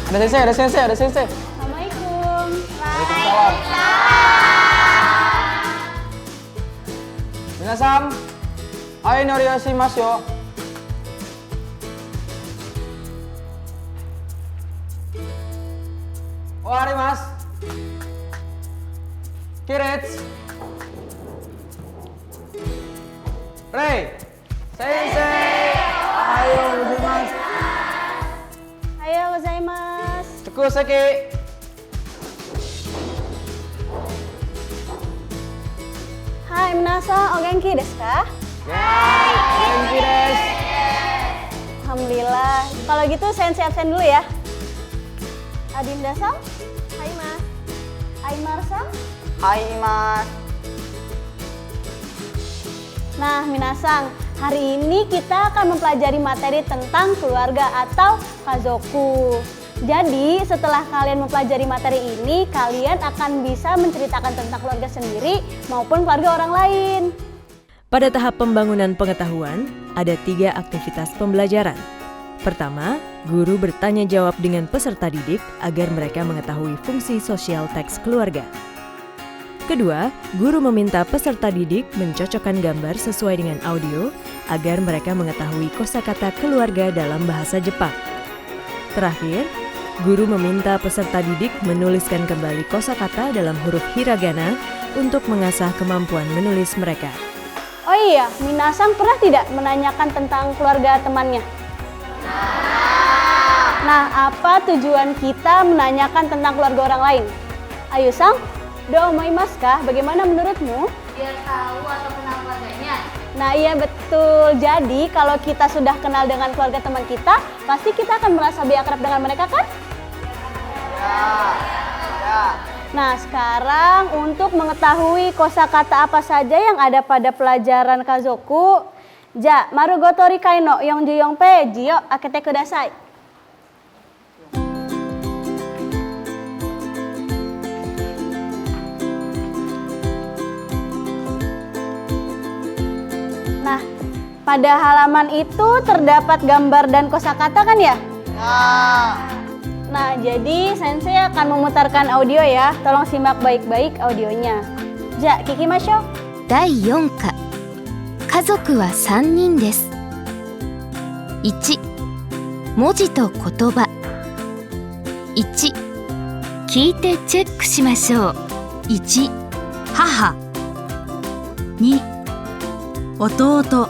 Ada sensei. Assalamualaikum. Waalaikumsalam. Minasan, ai noriashimasu yo. Owarimasu. Kiretsu. Rei. Sensei. Ayo gozaimasu. Ayo gozaimasu. Tsukuseki. Hai, minasan, o genki desu ka? Genki desu. Alhamdulillah. Kalau gitu sensei absen dulu ya. Adinda-san? Hai, Mas. Aymar-san? Hai, Mas. Nah, minasan, hari ini kita akan mempelajari materi tentang keluarga atau kazoku. Jadi, setelah kalian mempelajari materi ini, kalian akan bisa menceritakan tentang keluarga sendiri maupun keluarga orang lain. Pada tahap pembangunan pengetahuan, ada 3 aktivitas pembelajaran. Pertama, guru bertanya jawab dengan peserta didik agar mereka mengetahui fungsi sosial teks keluarga. Kedua, guru meminta peserta didik mencocokkan gambar sesuai dengan audio agar mereka mengetahui kosakata keluarga dalam bahasa Jepang. Terakhir, guru meminta peserta didik menuliskan kembali kosakata dalam huruf hiragana untuk mengasah kemampuan menulis mereka. Oh iya, minasan pernah tidak menanyakan tentang keluarga temannya? Nah, apa tujuan kita menanyakan tentang keluarga orang lain? Ayo, Sang, do omoimasu ka? Bagaimana menurutmu? Biar tahu atau kenal keluarganya. Nah, iya betul. Jadi, kalau kita sudah kenal dengan keluarga teman kita, pasti kita akan merasa lebih akrab dengan mereka, kan? Ya. Nah, sekarang untuk mengetahui kosakata apa saja yang ada pada pelajaran kazoku, ja, marugotori kaino yongjuyong peiji yo akete kudasai. Nah, pada halaman itu terdapat gambar dan kosakata kan ya? Nah, jadi sensei akan memutarkan audio ya. Tolong simak baik-baik audionya. Ja, kikimashou. 第4課家族は3人です。1文字と言葉。1聞いてチェックしましょう。1母。2弟。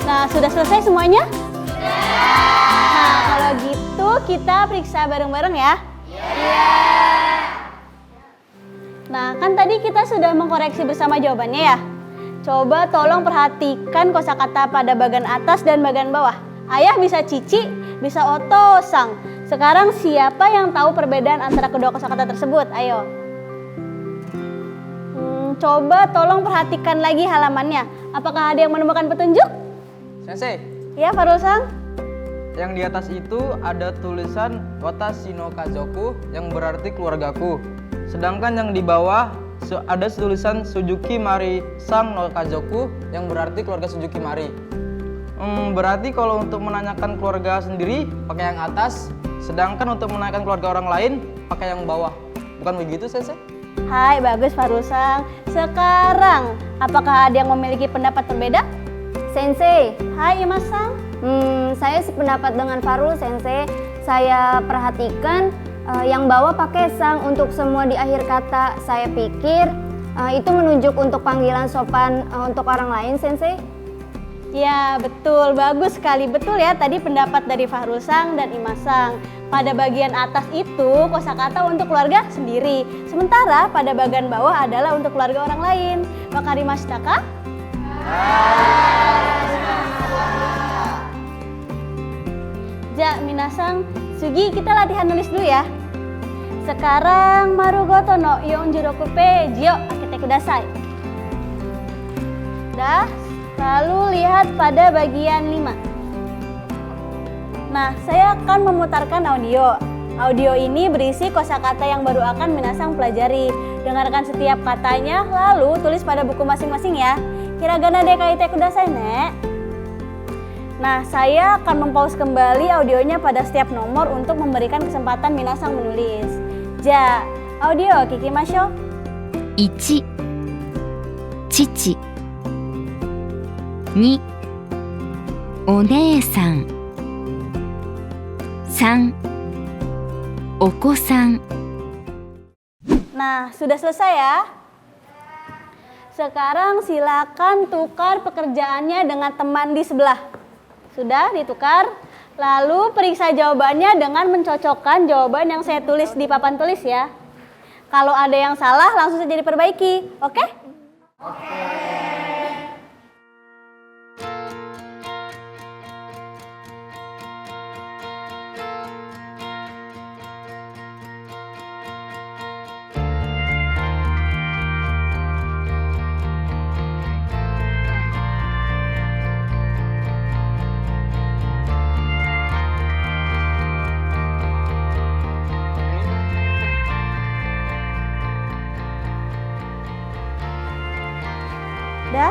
Nah, sudah selesai semuanya? Nah, kalau gitu kita periksa bareng-bareng ya. Nah, kan tadi kita sudah mengkoreksi bersama jawabannya ya. Coba tolong perhatikan kosakata pada bagian atas dan bagian bawah. Ayah bisa Cici, bisa Oto-sang. Sekarang siapa yang tahu perbedaan antara kedua kosakata tersebut? Ayo. Coba tolong perhatikan lagi halamannya. Apakah ada yang menemukan petunjuk? Sensei, Ya, Farul-sang. yang di atas itu ada tulisan Watashi no Kazoku yang berarti keluargaku. Sedangkan yang di bawah ada tulisan Suzuki Mari Sang no Kazoku yang berarti keluarga Suzuki Mari. Berarti kalau untuk menanyakan keluarga sendiri pakai yang atas, sedangkan untuk menanyakan keluarga orang lain pakai yang bawah. Bukan begitu, Sensei? Hai, bagus Farul-sang. Sekarang, apakah ada yang memiliki pendapat berbeda? Sensei, Hai, Imas-sang. saya sependapat dengan Farul, Sensei. Saya perhatikan yang bawah pakai sang untuk semua di akhir kata. Saya pikir itu menunjuk untuk panggilan sopan untuk orang lain, Sensei. Ya, betul. Bagus sekali. Betul ya, tadi pendapat dari Farul-sang dan Imas-sang. Pada bagian atas itu kosakata untuk keluarga sendiri. Sementara pada bagian bawah adalah untuk keluarga orang lain. Wakarimashita ka? Ja, minasang, Sugi, kita latihan nulis dulu ya. Sekarang marugoto no 46 peji yo akete kudasai. Dah, lalu lihat pada bagian 5. Nah, saya akan memutarkan audio. Audio ini berisi kosakata yang baru akan minasang pelajari. Dengarkan setiap katanya, lalu tulis pada buku masing-masing ya. Hiragana de kaite kudasai ne. Nah, saya akan mempause kembali audionya pada setiap nomor untuk memberikan kesempatan minasang menulis. Ja, audio kikimasho. 1、父。2、お姉さん。3、お子さん。 Nah, sudah selesai ya? Sekarang silakan tukar pekerjaannya dengan teman di sebelah. Sudah ditukar? Lalu periksa jawabannya dengan mencocokkan jawaban yang saya tulis di papan tulis ya. Kalau ada yang salah langsung saja diperbaiki, oke?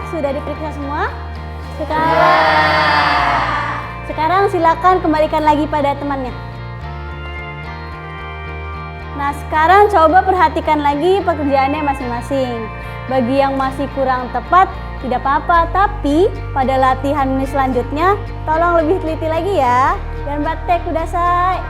Sudah diperiksa semua? Sekarang silakan kembalikan lagi pada temannya. Nah, sekarang coba perhatikan lagi pekerjaannya masing-masing. Bagi yang masih kurang tepat, tidak apa-apa, tapi pada latihan ini selanjutnya, tolong lebih teliti lagi ya. Dan batek kudasai.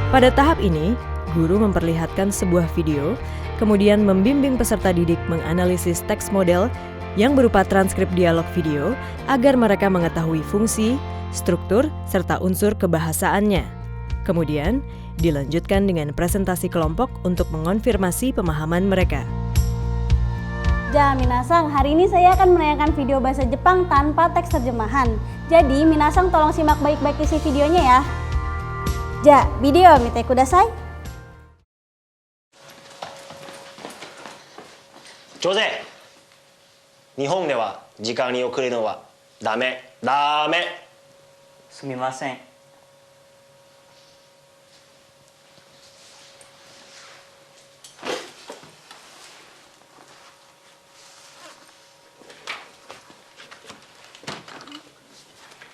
Pada tahap ini, guru memperlihatkan sebuah video, kemudian membimbing peserta didik menganalisis teks model yang berupa transkrip dialog video agar mereka mengetahui fungsi, struktur, serta unsur kebahasaannya. Kemudian, dilanjutkan dengan presentasi kelompok untuk mengonfirmasi pemahaman mereka. Ja, minasang, hari ini saya akan menayangkan video bahasa Jepang tanpa teks terjemahan. Jadi, minasang tolong simak baik-baik isi videonya ya. Ja, video mite kudasai. 上手。日本では時間に遅れるのはダメ。ダメ。すみません。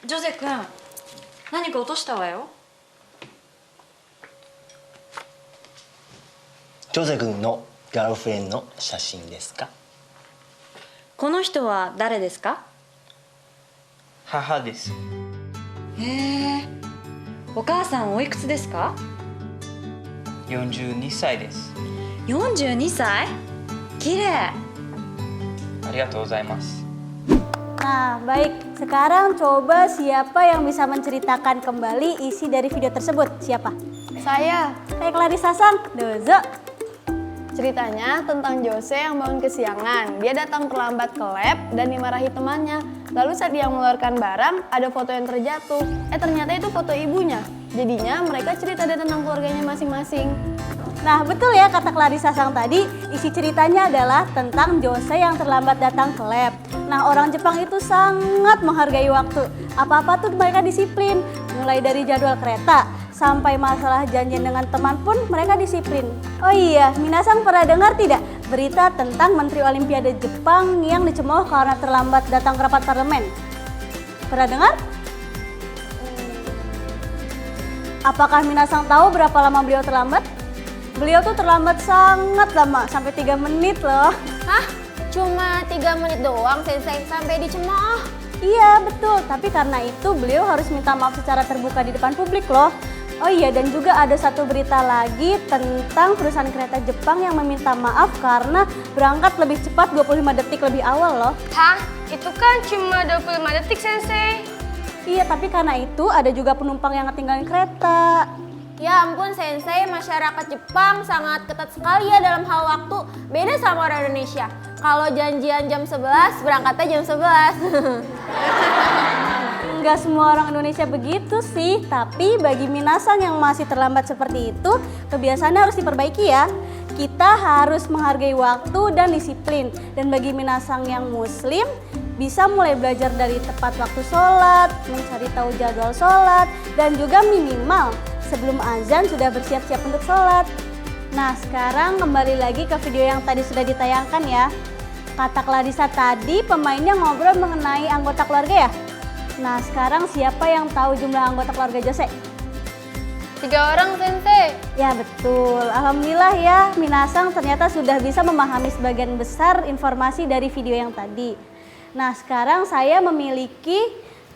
ジョゼ君、何か落としたわよ。ジョゼ君のガールフレンドの写真ですか？この人は誰ですか？母です。へえ。お母さんおいくつですか42歳です。 ？42歳？綺麗。ありがとうございます。 Nah, baik. Sekarang coba siapa yang bisa menceritakan kembali isi dari video tersebut? Siapa? Saya. Kayak Clarissa Sang, dozo. Ceritanya tentang Jose yang bangun kesiangan. Dia datang terlambat ke lab dan dimarahi temannya. Lalu saat dia mengeluarkan barang, ada foto yang terjatuh. Ternyata itu foto ibunya. Jadinya mereka cerita deh tentang keluarganya masing-masing. Nah, betul ya kata Clarissa Sang tadi, isi ceritanya adalah tentang Jose yang terlambat datang ke lab. Nah, orang Jepang itu sangat menghargai waktu. Apa-apa tuh mereka disiplin, mulai dari jadwal kereta sampai masalah janjian dengan teman pun mereka disiplin. Oh iya, minasang pernah dengar tidak berita tentang Menteri Olimpiade Jepang yang dicemooh karena terlambat datang ke rapat parlemen? Pernah dengar? Apakah minasang tahu berapa lama beliau terlambat? Beliau tuh terlambat sangat lama, sampai 3 menit loh. Hah? Cuma 3 menit doang Sensei sampai dicemooh? Iya betul, tapi karena itu beliau harus minta maaf secara terbuka di depan publik loh. Oh iya, dan juga ada satu berita lagi tentang perusahaan kereta Jepang yang meminta maaf karena berangkat lebih cepat 25 detik lebih awal loh. Hah? Itu kan cuma 25 detik Sensei. Iya, tapi karena itu ada juga penumpang yang ketinggalan kereta. Ya ampun Sensei, masyarakat Jepang sangat ketat sekali ya dalam hal waktu. Beda sama orang Indonesia. Kalau janjian jam 11, berangkatnya jam 11. Nggak semua orang Indonesia begitu sih, tapi bagi minasang yang masih terlambat seperti itu, kebiasaannya harus diperbaiki ya. Kita harus menghargai waktu dan disiplin. Dan bagi minasang yang muslim, bisa mulai belajar dari tepat waktu sholat, mencari tahu jadwal sholat, dan juga minimal sebelum azan sudah bersiap-siap untuk sholat. Nah, sekarang kembali lagi ke video yang tadi sudah ditayangkan ya. Kata Clarissa tadi pemainnya ngobrol mengenai anggota keluarga ya? Nah, sekarang siapa yang tahu jumlah anggota keluarga Jose? 3 orang, Sensei. Ya betul, alhamdulillah ya Minasang ternyata sudah bisa memahami sebagian besar informasi dari video yang tadi. Nah sekarang saya memiliki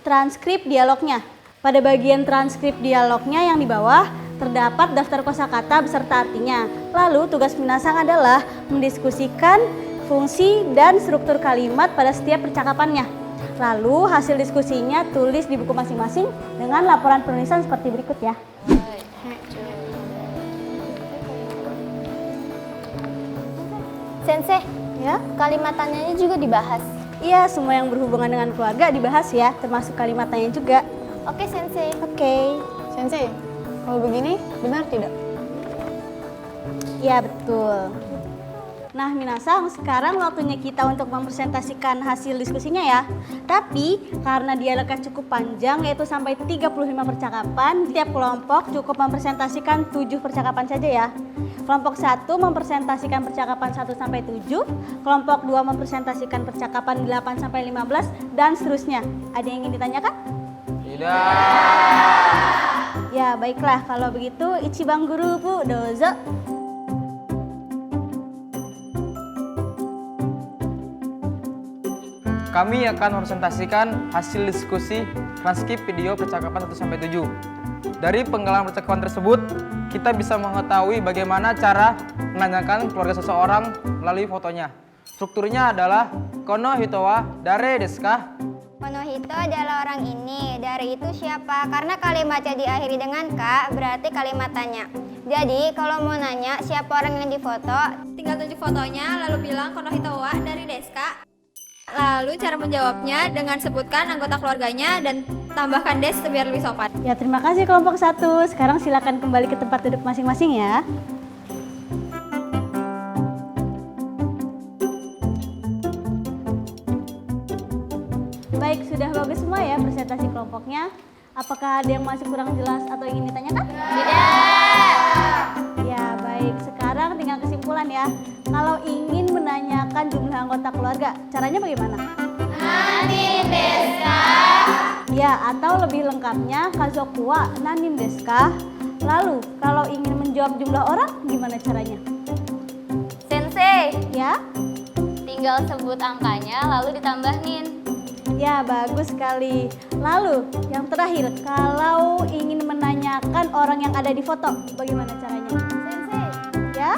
transkrip dialognya. Pada bagian transkrip dialognya yang di bawah terdapat daftar kosakata beserta artinya. Lalu tugas Minasang adalah mendiskusikan fungsi dan struktur kalimat pada setiap percakapannya. Lalu hasil diskusinya tulis di buku masing-masing dengan laporan penulisan seperti berikut ya. Sensei, Ya? kalimat tanyanya juga dibahas. Iya, semua yang berhubungan dengan keluarga dibahas ya, termasuk kalimat tanya juga. Oke, Sensei. Oke. Sensei, kalau begini benar tidak? Iya, betul. Nah, Minasang, sekarang waktunya kita untuk mempresentasikan hasil diskusinya ya. Tapi, karena dialognya cukup panjang, yaitu sampai 35 percakapan, setiap kelompok cukup mempresentasikan 7 percakapan saja ya. Kelompok 1 mempresentasikan percakapan 1 sampai 7, kelompok 2 mempresentasikan percakapan 8 sampai 15, dan seterusnya. Ada yang ingin ditanyakan? Tidak. Ya, baiklah. Kalau begitu, Ichibang Guru, Bu, dozo. Kami akan mempresentasikan hasil diskusi transkrip video percakapan 1 sampai 7. Dari penggalan percakapan tersebut, kita bisa mengetahui bagaimana cara menanyakan keluarga seseorang melalui fotonya. Strukturnya adalah kono hito wa dare desu ka? Konohito adalah orang ini. Dari itu siapa? Karena kalimatnya diakhiri dengan ka, berarti kalimat tanya. Jadi kalau mau nanya siapa orang yang difoto, tinggal tunjuk fotonya lalu bilang konohito wa dari deska. Lalu cara menjawabnya dengan sebutkan anggota keluarganya dan tambahkan des biar lebih sopan. Ya, terima kasih kelompok 1. Sekarang silakan kembali ke tempat duduk masing-masing ya. Baik, sudah bagus semua ya presentasi kelompoknya. Apakah ada yang masih kurang jelas atau ingin ditanyakan? Tidak. Ya, baik. Sekarang tinggal kesimpulan ya. Kalau ingin menanyakan jumlah anggota keluarga, caranya bagaimana? Nanin desu ka? Ya, atau lebih lengkapnya kazoku wa nanin desu ka? Lalu, kalau ingin menjawab jumlah orang, gimana caranya? Sensei, Ya? tinggal sebut angkanya lalu ditambahin. Ya, bagus sekali. Lalu, yang terakhir, kalau ingin menanyakan orang yang ada di foto, bagaimana caranya? Sensei, Ya?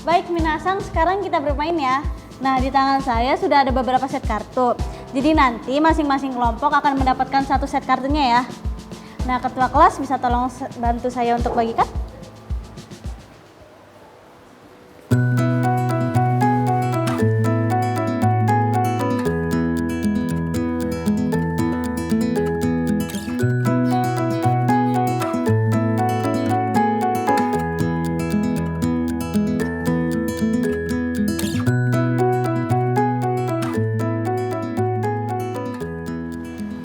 Baik, Minasang, sekarang kita bermain ya. Nah, di tangan saya sudah ada beberapa set kartu. Jadi nanti masing-masing kelompok akan mendapatkan 1 set kartunya ya. Nah, ketua kelas bisa tolong bantu saya untuk bagikan?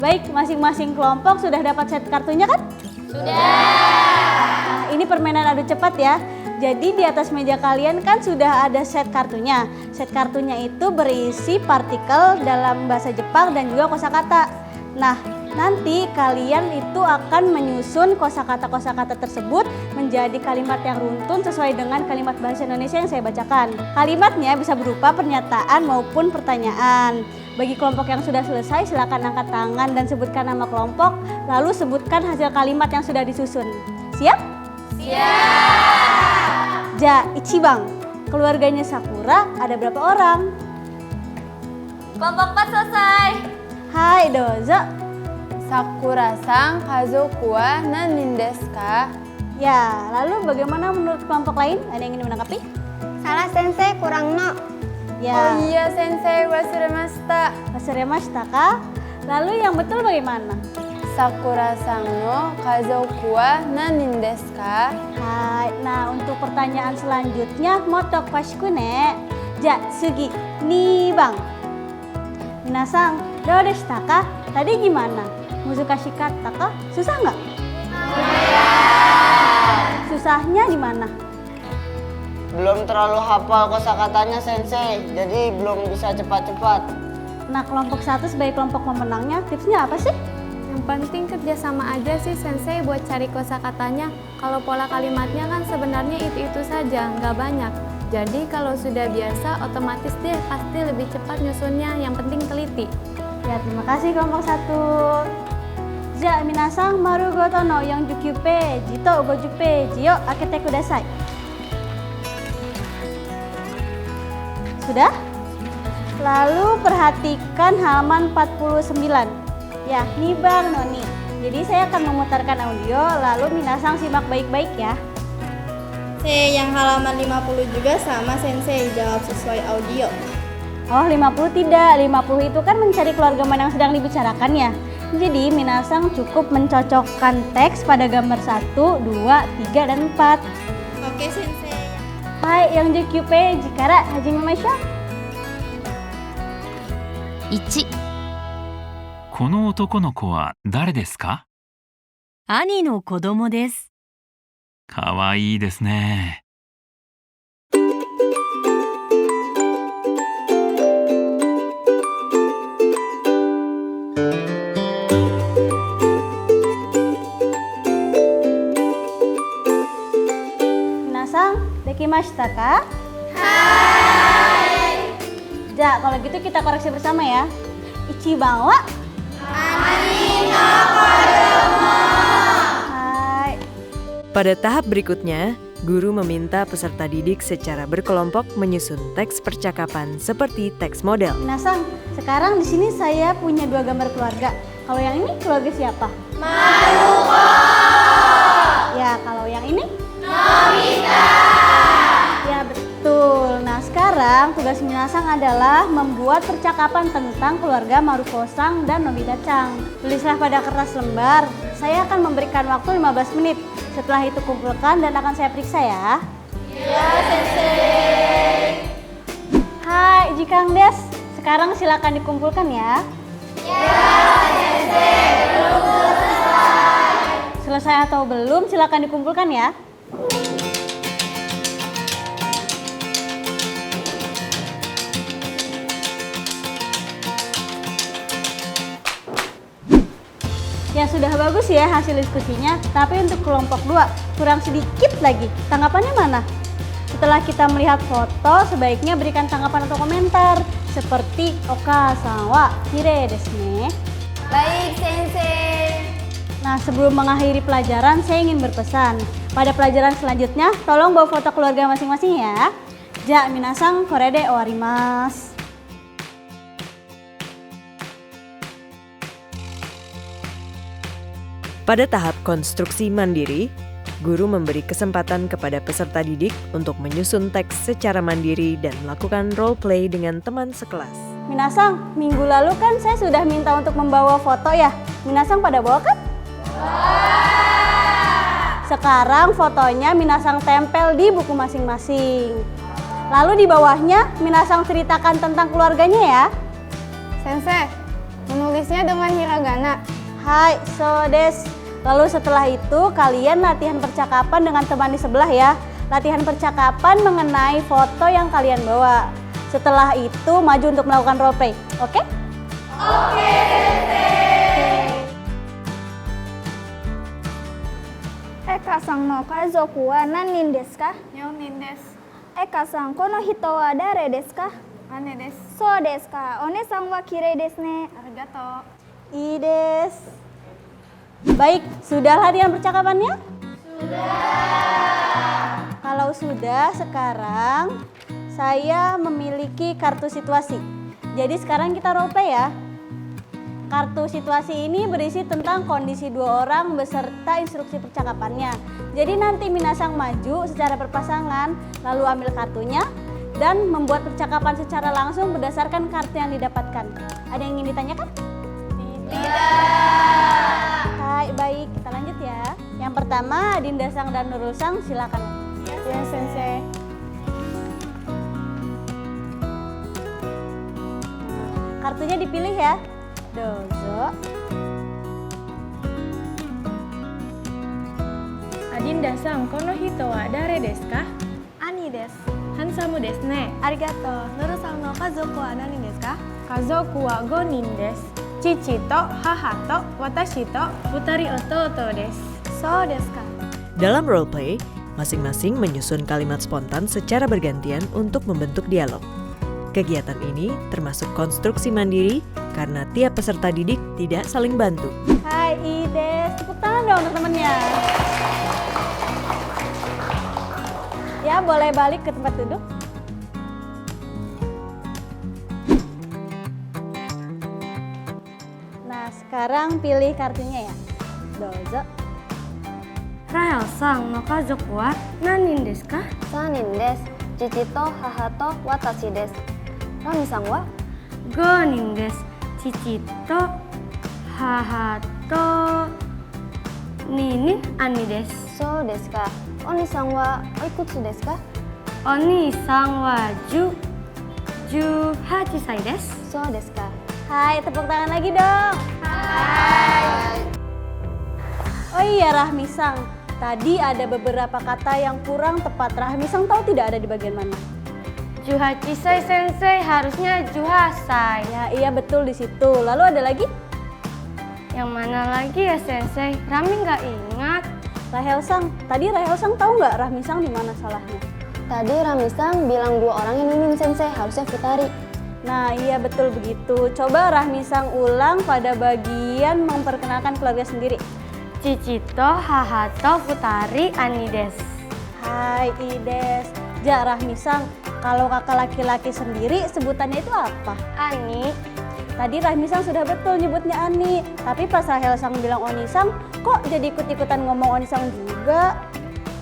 Baik, masing-masing kelompok sudah dapat set kartunya kan? Nah, ini permainan adu cepat ya. Jadi di atas meja kalian kan sudah ada set kartunya. Set kartunya itu berisi partikel dalam bahasa Jepang dan juga kosakata. Nah, nanti kalian itu akan menyusun kosakata-kosakata tersebut menjadi kalimat yang runtun sesuai dengan kalimat bahasa Indonesia yang saya bacakan. Kalimatnya bisa berupa pernyataan maupun pertanyaan. Bagi kelompok yang sudah selesai, silakan angkat tangan dan sebutkan nama kelompok, lalu sebutkan hasil kalimat yang sudah disusun. Siap? Siap! Ja, Ichibang, keluarganya Sakura ada berapa orang? kelompok 4 selesai. Hai, dozo. Sakura-san kazoku wa nanin desu ka? Ya, lalu bagaimana menurut kelompok lain? Ada yang ingin menanggapi? Salah Sensei, kurang no. Ya. Oh iya Sensei, wasuremashita. Wasuremashita ka? Lalu yang betul bagaimana? Sakura-san no kazoku wa nanin desu ka? Hai, nah untuk pertanyaan selanjutnya moto kwashiku ne. Ja, sugi, 2 bang. Minasang, dou deshita ka? Tadi gimana? Muzukashikatta ka? Susah nggak? Susahnya di mana? Belum terlalu hafal kosakatanya Sensei, jadi belum bisa cepat-cepat. Nah, kelompok 1 sebagai kelompok pemenangnya, tipsnya apa sih? Yang penting kerjasama aja sih Sensei buat cari kosakatanya. Kalau pola kalimatnya kan sebenarnya itu-itu saja, nggak banyak. Jadi kalau sudah biasa, otomatis deh pasti lebih cepat nyusunnya. Yang penting teliti. Ya, terima kasih kelompok 1. Ja, minasang maru goto no yang jukyupe, jito gojupe, jiyo akete kudasai. Sudah? Lalu perhatikan halaman 49. Ya, nih Bang Noni. Jadi saya akan memutarkan audio, lalu minasang simak baik-baik ya. Yang halaman 50 juga sama Sensei, jawab sesuai audio. Oh, 50 tidak. 50 itu kan mencari keluarga mana yang sedang dibicarakan ya. Jadi, minasang cukup mencocokkan teks pada gambar 1, 2, 3, dan 4. Oke Sensei. Hai, yang jukyupe, jikara, hajimemashou. 1、この男の子は誰ですか？兄の子供です。かわいいですね。Minasang, dekimashita ka? Hai. Ja, kalau gitu kita koreksi bersama ya. Ichiban wa? Hai. Pada tahap berikutnya, guru meminta peserta didik secara berkelompok menyusun teks percakapan seperti teks model. Minasang, sekarang di sini saya punya 2 gambar keluarga. Kalau yang ini keluarga siapa? Maruko. Ya, kalau yang ini? Nobita. Ya, betul. Nah, sekarang tugas Minasang adalah membuat percakapan tentang keluarga Maruko-san dan Nobita-chan. Tulislah pada kertas lembar. Saya akan memberikan waktu 15 menit. Setelah itu kumpulkan dan akan saya periksa ya. Ya, Sensei. Hai, Jikang Des. Sekarang silakan dikumpulkan ya. Ya, Sensei. Belum selesai. Selesai atau belum, silakan dikumpulkan ya. Ya sudah bagus ya hasil diskusinya, tapi untuk kelompok 2 kurang sedikit lagi. Tanggapannya mana? Setelah kita melihat foto, sebaiknya berikan tanggapan atau komentar seperti Oka-san wa kirei desu ne. Baik, Sensei. Nah, sebelum mengakhiri pelajaran, saya ingin berpesan. Pada pelajaran selanjutnya, tolong bawa foto keluarga masing-masing ya. Ja, minasang kore de owarimasu. Pada tahap konstruksi mandiri, guru memberi kesempatan kepada peserta didik untuk menyusun teks secara mandiri dan melakukan role play dengan teman sekelas. Minasang, minggu lalu kan saya sudah minta untuk membawa foto ya. Minasang pada bawa kan? Sekarang fotonya Minasang tempel di buku masing-masing. Lalu di bawahnya Minasang ceritakan tentang keluarganya ya. Sensei, menulisnya dengan hiragana. Hai, so des. Lalu setelah itu kalian latihan percakapan dengan teman di sebelah ya. Latihan percakapan mengenai foto yang kalian bawa. Setelah itu maju untuk melakukan role play. Oke? Oke, Sensei. Eka-san no kazoku wa nanin desu ka? 4人です。Eka-san, kono hito wa dare desu ka? 姉です。そうですか。お姉さんは綺麗ですね。ありがとう。 Ides. Baik, sudah latihan percakapannya? Sudah. Kalau sudah, sekarang saya memiliki kartu situasi. Jadi sekarang kita role play ya. Kartu situasi ini berisi tentang kondisi 2 orang beserta instruksi percakapannya. Jadi nanti Minasang maju secara berpasangan, lalu ambil kartunya, dan membuat percakapan secara langsung berdasarkan kartu yang didapatkan. Ada yang ingin ditanyakan? Tidak. Hai, baik, kita lanjut ya. Yang pertama, Dinda Sang dan Nurul Sang, silakan. Ya, Sensei. Kartunya dipilih ya. Dozo. Dinda Sang, kono hito wa dare desu ka? Ani desu. Hansamu desu ne. Arigato. Nuru Sang no kazoku wa nani desu ka? Kazoku wa 5 nin desu. Chichi to, haha to, watashi to, futari ototo desu. So desu ka? Dalam roleplay, masing-masing menyusun kalimat spontan secara bergantian untuk membentuk dialog. Kegiatan ini termasuk konstruksi mandiri karena tiap peserta didik tidak saling bantu. Hai Ides, tepuk tangan dong untuk temennya. Ya, boleh balik ke tempat duduk. Nah, sekarang pilih kartunya ya. Dozo. Rahel Sang no kazoku wa nanin desu ka? 3人です。父と母と私です。ラミさんは5人です。父と母と2人兄です。そうですか。お兄さんはおいくつですか？お兄さんは18歳です。そうですか。 Hai, tepuk tangan lagi dong. Hai. Oh iya, Rahmi Sang. Tadi ada beberapa kata yang kurang tepat. Rahmi Sang tahu tidak ada di bagian mana? Juhachisai Sensei, harusnya Juhasai. Ya, iya betul di situ. Lalu ada lagi? Yang mana lagi ya Sensei? Rami nggak ingat. Rahel Sang. Tadi Rahel Sang tahu nggak Rahmi Sang di mana salahnya? Tadi Rami Sang bilang 2 orang yang ninin Sensei, harusnya Futari. Nah, iya betul begitu. Coba Rahmi Sang ulang pada bagian memperkenalkan keluarga sendiri. Cici to, haha to, Futari, Ani desu. Hai Ides. Ja, Rahmi Sang, kalau kakak laki-laki sendiri sebutannya itu apa? Ani. Tadi Rahmi Sang sudah betul nyebutnya Ani. Tapi pas Rahel Sang bilang Oni Sang, kok jadi ikut-ikutan ngomong Oni Sang juga?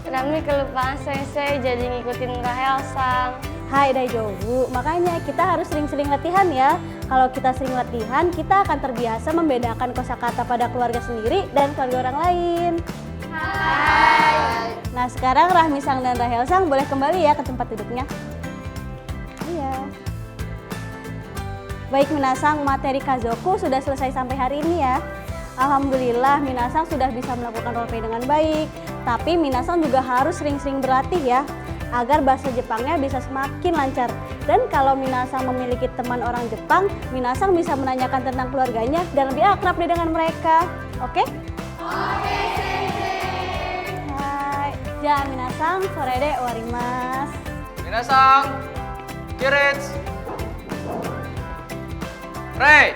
Rami kelupaan Sensei jadi ngikutin Rahel Sang. Hai Daijobu, makanya kita harus sering-sering latihan ya. Kalau kita sering latihan, kita akan terbiasa membedakan kosakata pada keluarga sendiri dan keluarga orang lain. Hai. Nah, sekarang Rahmi Sang dan Rahel Sang boleh kembali ya ke tempat duduknya. Iya. Baik Minasang, materi Kazoku sudah selesai sampai hari ini ya. Alhamdulillah Minasang sudah bisa melakukan roleplay dengan baik. Tapi Minasang juga harus sering-sering berlatih ya, agar bahasa Jepangnya bisa semakin lancar. Dan kalau Minasang memiliki teman orang Jepang, Minasang bisa menanyakan tentang keluarganya dan lebih akrab dengan mereka. Oke? Oke, Sensei. Hai. Ja, Minasang, sore de owarimasu. Minasang, Kiritsu, Rei,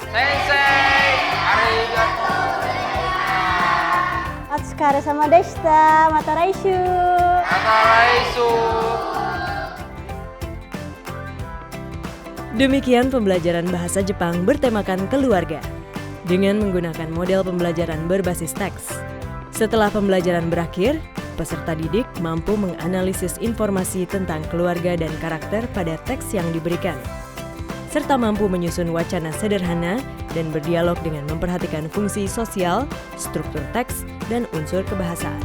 Sensei, arigatou. Otsukaresama deshita. Mata raishu. Mata raishu. Demikian pembelajaran bahasa Jepang bertemakan keluarga dengan menggunakan model pembelajaran berbasis teks. Setelah pembelajaran berakhir, peserta didik mampu menganalisis informasi tentang keluarga dan karakter pada teks yang diberikan, serta mampu menyusun wacana sederhana dan berdialog dengan memperhatikan fungsi sosial, struktur teks, dan unsur kebahasaan.